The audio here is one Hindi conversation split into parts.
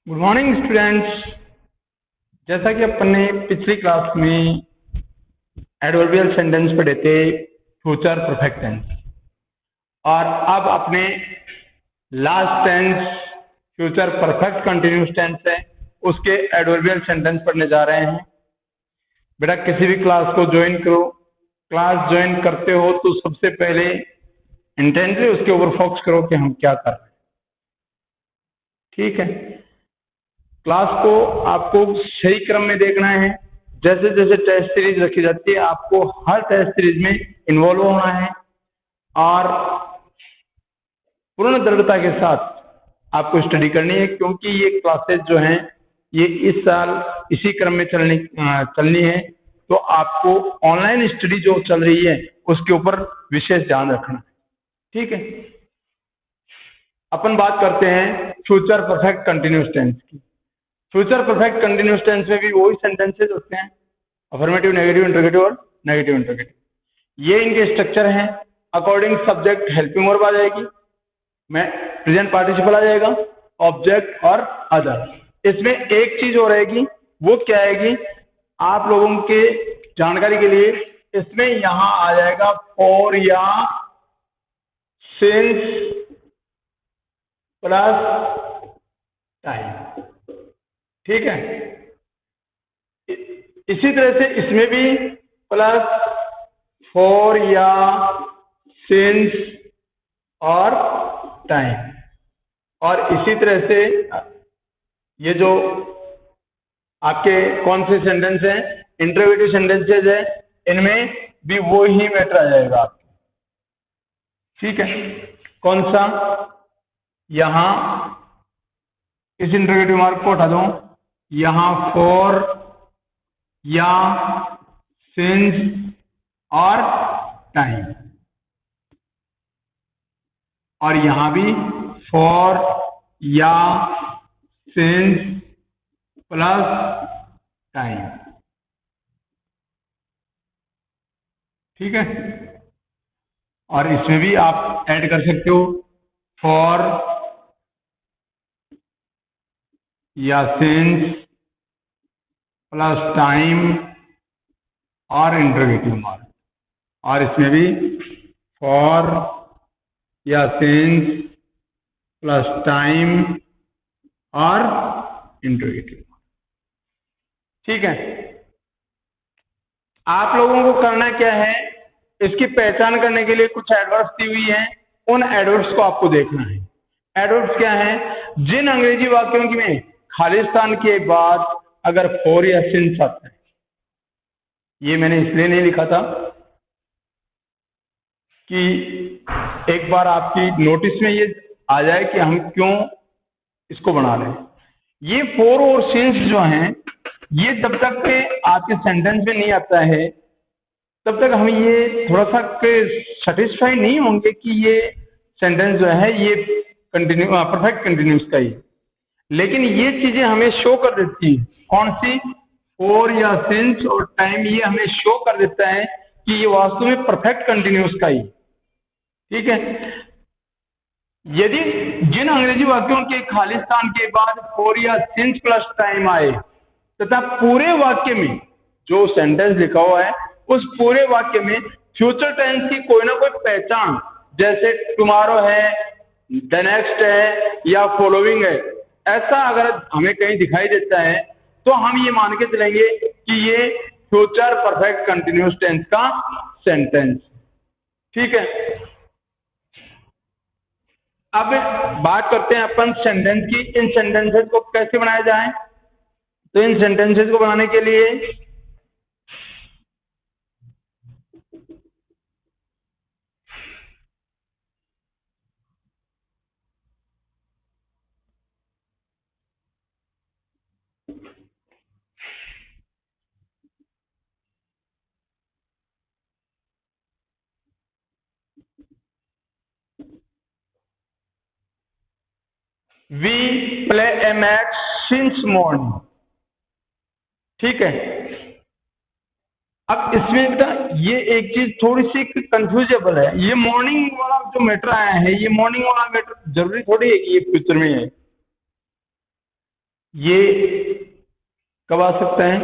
Good morning students. जैसा कि अपन ने पिछली क्लास में एडवर्बियल सेंटेंस पढ़े थे, फ्यूचर परफेक्ट टेंस, और अब अपने last tense future perfect continuous tense है, उसके एडवर्बियल सेंटेंस पढ़ने जा रहे हैं। बेटा किसी भी क्लास को ज्वाइन करो, क्लास ज्वाइन करते हो तो सबसे पहले इंटेंटली उसके ऊपर फोकस करो कि हम क्या कर रहे हैं। ठीक है, क्लास को आपको सही क्रम में देखना है। जैसे जैसे टेस्ट सीरीज रखी जाती है, आपको हर टेस्ट सीरीज में इन्वॉल्व होना है और पूर्ण दृढ़ता के साथ आपको स्टडी करनी है, क्योंकि ये क्लासेस जो हैं ये इस साल इसी क्रम में चलनी है। तो आपको ऑनलाइन स्टडी जो चल रही है उसके ऊपर विशेष ध्यान रखना है। ठीक है, अपन बात करते हैं फ्यूचर परफेक्ट कंटिन्यूस टेंस की। फ्यूचर परफेक्ट कंटिन्यूस टेंस में भी वही सेंटेंसेस होते हैं, अफर्मेटिव, नेगेटिव, इंटरोगेटिव और नेगेटिव इंटरोगेटिव। ये इनके स्ट्रक्चर हैं। अकॉर्डिंग सब्जेक्ट हेल्पिंग वर्ब आ जाएगी, मैं प्रेजेंट पार्टिसिपल आ जाएगा, ऑब्जेक्ट और अदर। इसमें एक चीज और रहेगी, वो क्या आएगी आप लोगों के जानकारी के लिए, इसमें यहां आ जाएगा फॉर या सिंस प्लस टाइम। ठीक है, इसी तरह से इसमें भी प्लस फॉर या सिंस और टाइम, और इसी तरह से ये जो आपके कौन से सेंटेंस हैं, इंटरोगेटिव सेंटेंसेस है, इनमें भी वो ही मैटर आ जाएगा आपके। ठीक है, कौन सा, यहां इस इंटरोगेटिव मार्क को हटा दो, यहां फॉर या सिंस और टाइम, और यहां भी फॉर या सिंस प्लस टाइम। ठीक है, और इसमें भी आप ऐड कर सकते हो फॉर या सिंस प्लस टाइम और इंटरोगेटिव मार्क, और इसमें भी फॉर या सिंस प्लस टाइम और इंटरोगेटिव मार्क। ठीक है, आप लोगों को करना क्या है, इसकी पहचान करने के लिए कुछ एडवर्ब्स दी हुई हैं, उन एडवर्ब्स को आपको देखना है। एडवर्ब्स क्या है, जिन अंग्रेजी वाक्यों में खालिस्तान के बाद अगर फॉर या सिंस आता है, ये मैंने इसलिए नहीं लिखा था कि एक बार आपकी नोटिस में ये आ जाए कि हम क्यों इसको बना रहे हैं। ये फॉर और सिंस जो हैं, ये जब तक के आपके सेंटेंस में नहीं आता है तब तक हम ये थोड़ा सा सेटिस्फाई नहीं होंगे कि ये सेंटेंस जो है ये परफेक्ट कंटिन्यूस का ही। लेकिन ये चीजें हमें शो कर देती है, कौन सी, फॉर या सिंस और टाइम, ये हमें शो कर देता है कि ये वास्तव में परफेक्ट कंटिन्यूस का ही। ठीक है, यदि जिन अंग्रेजी वाक्यों के खालिस्तान के बाद फॉर या सिंस प्लस टाइम आए तथा पूरे वाक्य में जो सेंटेंस लिखा हुआ है उस पूरे वाक्य में फ्यूचर टेंस की कोई ना कोई पहचान, जैसे टुमारो है, द नेक्स्ट है या फॉलोइंग है, ऐसा अगर हमें कहीं दिखाई देता है तो हम ये मान के चलेंगे कि ये फ्यूचर परफेक्ट कंटिन्यूस टेंस का सेंटेंस। ठीक है, अब बात करते हैं अपन सेंटेंस की। इन सेंटेंसेस को कैसे बनाया जाए, तो इन सेंटेंसेस को बनाने के लिए we play a match since morning. ठीक है, अब इसमें बेटा ये एक चीज थोड़ी सी कंफ्यूजेबल है, ये मॉर्निंग वाला जो मैटर आया है, ये मॉर्निंग वाला मैटर जरूरी थोड़ी है कि ये फ्यूचर में है। ये कब आ सकता है?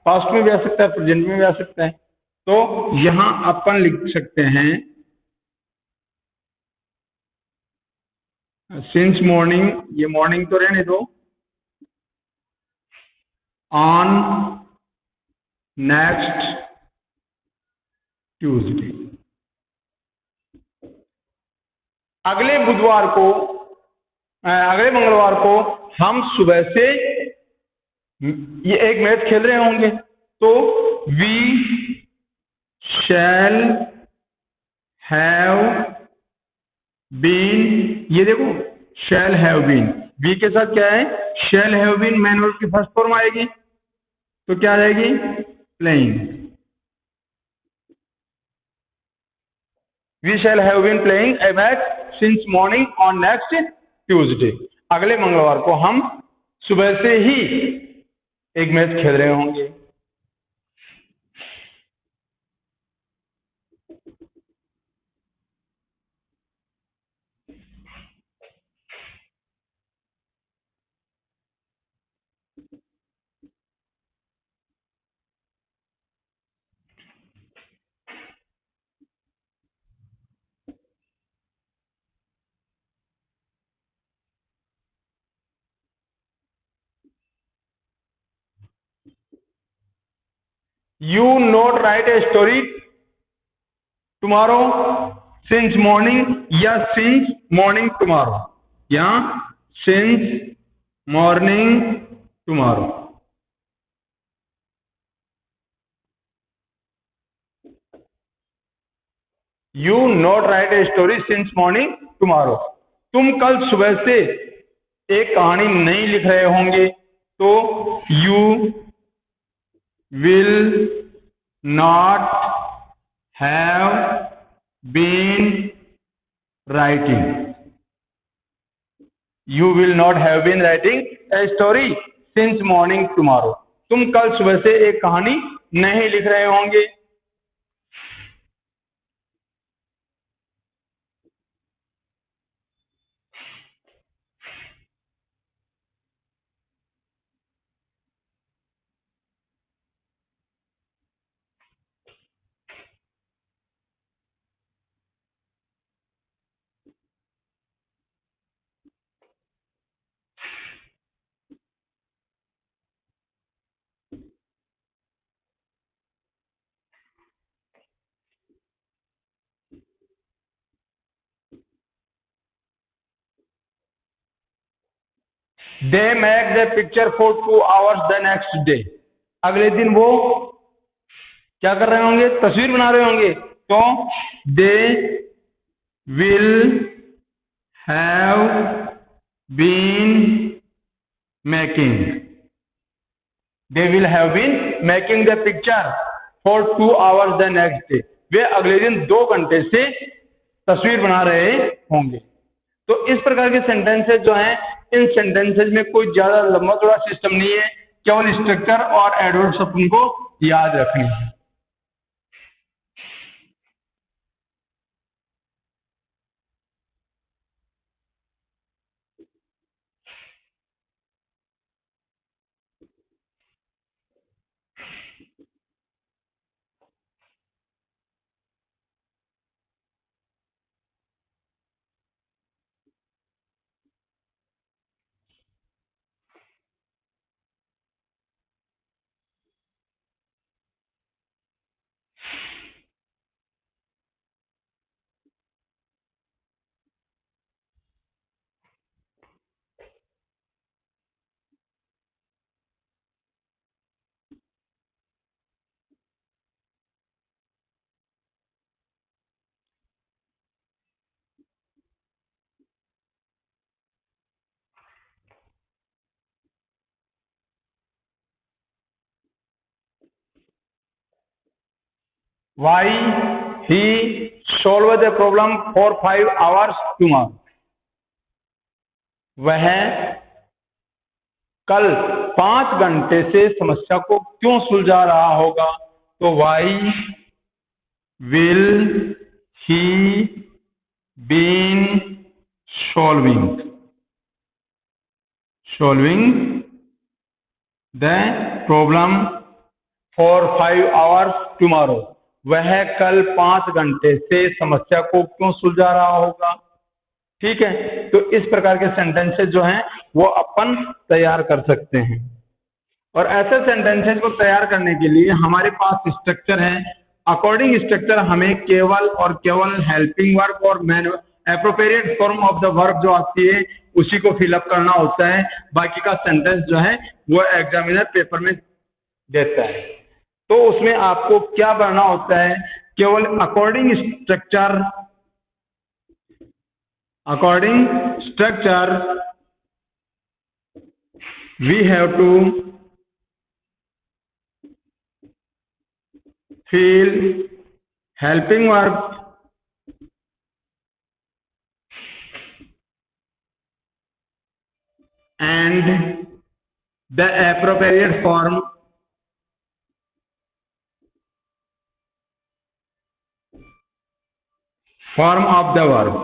पास्ट में भी आ सकता है, प्रेजेंट में भी आ सकता है। तो यहां अपन लिख सकते हैं सिंस मॉर्निंग, ये मॉर्निंग तो रहने दो, ऑन नेक्स्ट ट्यूसडे, अगले बुधवार को, अगले मंगलवार को हम सुबह से ये एक मैच खेल रहे होंगे। तो वी शैल हैव बीन, ये देखो शैल हैव बीन, वी के साथ क्या है? Shall have been main verb की फर्स्ट फॉर्म आएगी, तो क्या आ जाएगी? Playing. We shall have been playing a match since morning on next Tuesday, अगले मंगलवार को हम सुबह से ही एक मैच खेल रहे होंगे। You not write a story tomorrow since morning, या since morning tomorrow, या since morning tomorrow। You not write a story since morning tomorrow, तुम कल सुबह से एक कहानी नहीं लिख रहे होंगे। तो you will not have been writing, you will not have been writing a story since morning tomorrow, तुम कल सुबह से एक कहानी नहीं लिख रहे होंगे। They make the picture for 2 hours the next day, अगले दिन वो क्या कर रहे होंगे? तस्वीर बना रहे होंगे। तो they will have been making, they will have been making the picture for 2 hours the next day, वे अगले दिन 2 घंटे से तस्वीर बना रहे होंगे। तो इस प्रकार के सेंटेंसेस जो हैं, इन सेंटेंसेस में कोई ज्यादा लंबा चौड़ा सिस्टम नहीं है, केवल स्ट्रक्चर और एडवर्ब्स अपन को याद रखने हैं। Why he solved the problem for 5 hours tomorrow, वह कल 5 घंटे से समस्या को क्यों सुलझा रहा होगा? तो why will he been solving the problem for 5 hours tomorrow, वह कल 5 घंटे से समस्या को क्यों सुलझा रहा होगा। ठीक है, तो इस प्रकार के सेंटेंसेस जो हैं वो अपन तैयार कर सकते हैं। और ऐसे सेंटेंसेस को तैयार करने के लिए हमारे पास स्ट्रक्चर है। अकॉर्डिंग स्ट्रक्चर हमें केवल और केवल हेल्पिंग वर्ब और appropriate form of the verb जो आती है उसी को फिलअप करना होता है। बाकी का सेंटेंस जो है वो एग्जामिनर पेपर में देता है। तो उसमें आपको क्या करना होता है, केवल according structure we have to fill helping verb and the appropriate form of the verb।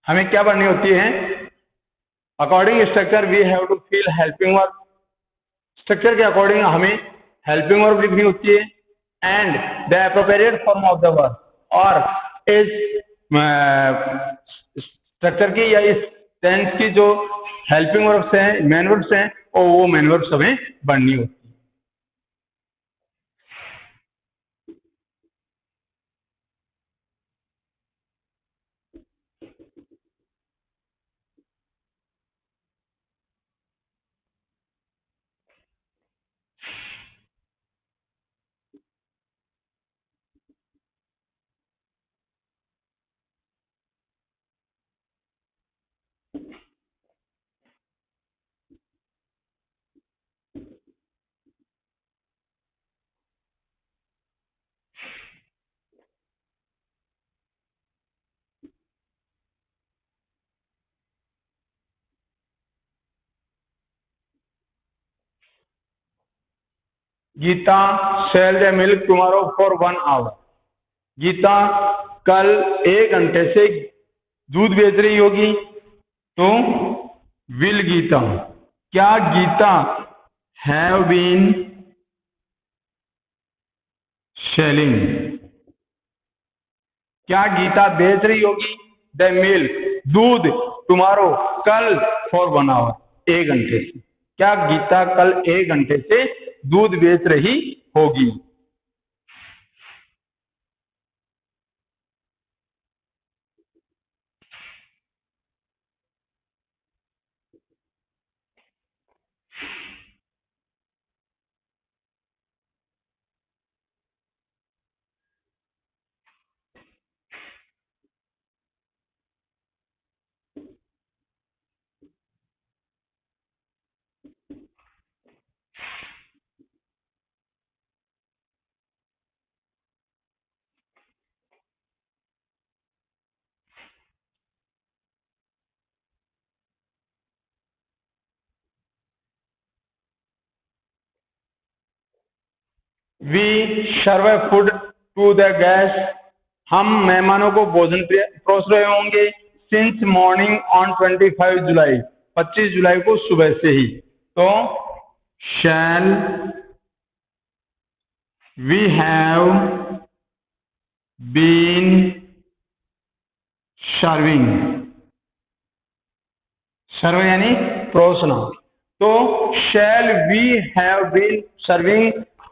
हमें क्या पढ़नी होती है, according structure we have to fill helping verb, structure के अकॉर्डिंग हमें हेल्पिंग वर्ब लिखनी होती है, and the appropriate form of the verb, और इस स्ट्रक्चर की या इस टेंस की जो हेल्पिंग वर्ब्स हैं, मेन वर्ब्स हैं, और वो मेन वर्ब्स हमें बननी होती है। Geeta sell the milk tomorrow for 1 hour, Geeta कल 1 घंटे से दूध बेच रही होगी। तो विल गीता, क्या गीता हैव बीन सेलिंग, क्या गीता बेच रही होगी द मिल्क दूध टुमारो कल फॉर 1 hour 1 घंटे से, क्या गीता कल 1 घंटे से दूध बेच रही होगी। We serve food to the guest, हम मेहमानों को भोजन परोस रहे होंगे। सिंस मॉर्निंग ऑन 25 जुलाई, 25 जुलाई को सुबह से ही। तो shall we have been serving, serve यानी परोसना। तो shall we have been serving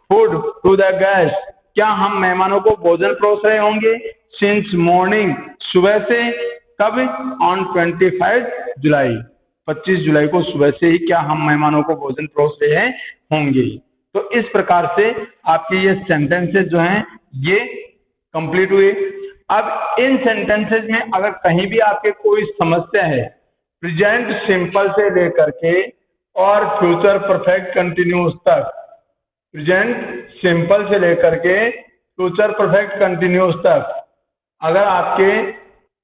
food to the guest, क्या हम मेहमानों को भोजन परोस रहे होंगे। सिंस मॉर्निंग, सुबह से। कब, ऑन 25 जुलाई, 25 जुलाई को सुबह से ही क्या हम मेहमानों को भोजन परोस रहे होंगे। तो इस प्रकार से आपके ये सेंटेंसेस जो हैं ये कंप्लीट हुए। अब इन सेंटेंसेस में अगर कहीं भी आपके कोई समस्या है, प्रेजेंट सिंपल से लेकर के और फ्यूचर परफेक्ट कंटिन्यूस तक, प्रेजेंट सिंपल से लेकर के फ्यूचर परफेक्ट कंटिन्यूस तक अगर आपके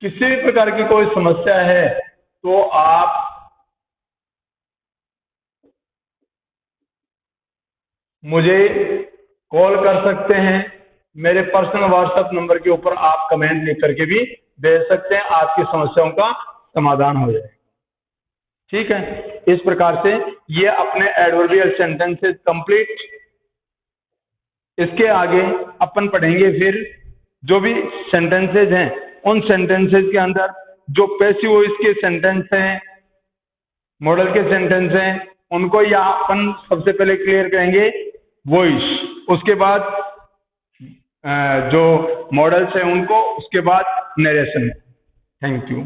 किसी भी प्रकार की कोई समस्या है तो आप मुझे कॉल कर सकते हैं, मेरे पर्सनल व्हाट्सएप नंबर के ऊपर आप कमेंट लिख करके भी भेज सकते हैं, आपकी समस्याओं का समाधान हो जाए। ठीक है, इस प्रकार से ये अपने एडवर्बियल सेंटेंसेस कंप्लीट। इसके आगे अपन पढ़ेंगे फिर जो भी सेंटेंसेज हैं, उन सेंटेंसेज के अंदर जो पैसिव वॉइस के सेंटेंस हैं, मॉडल के सेंटेंस हैं, उनको यहाँ अपन सबसे पहले क्लियर करेंगे वॉइस, उसके बाद जो मॉडल्स हैं उनको, उसके बाद नरेशन। Thank you.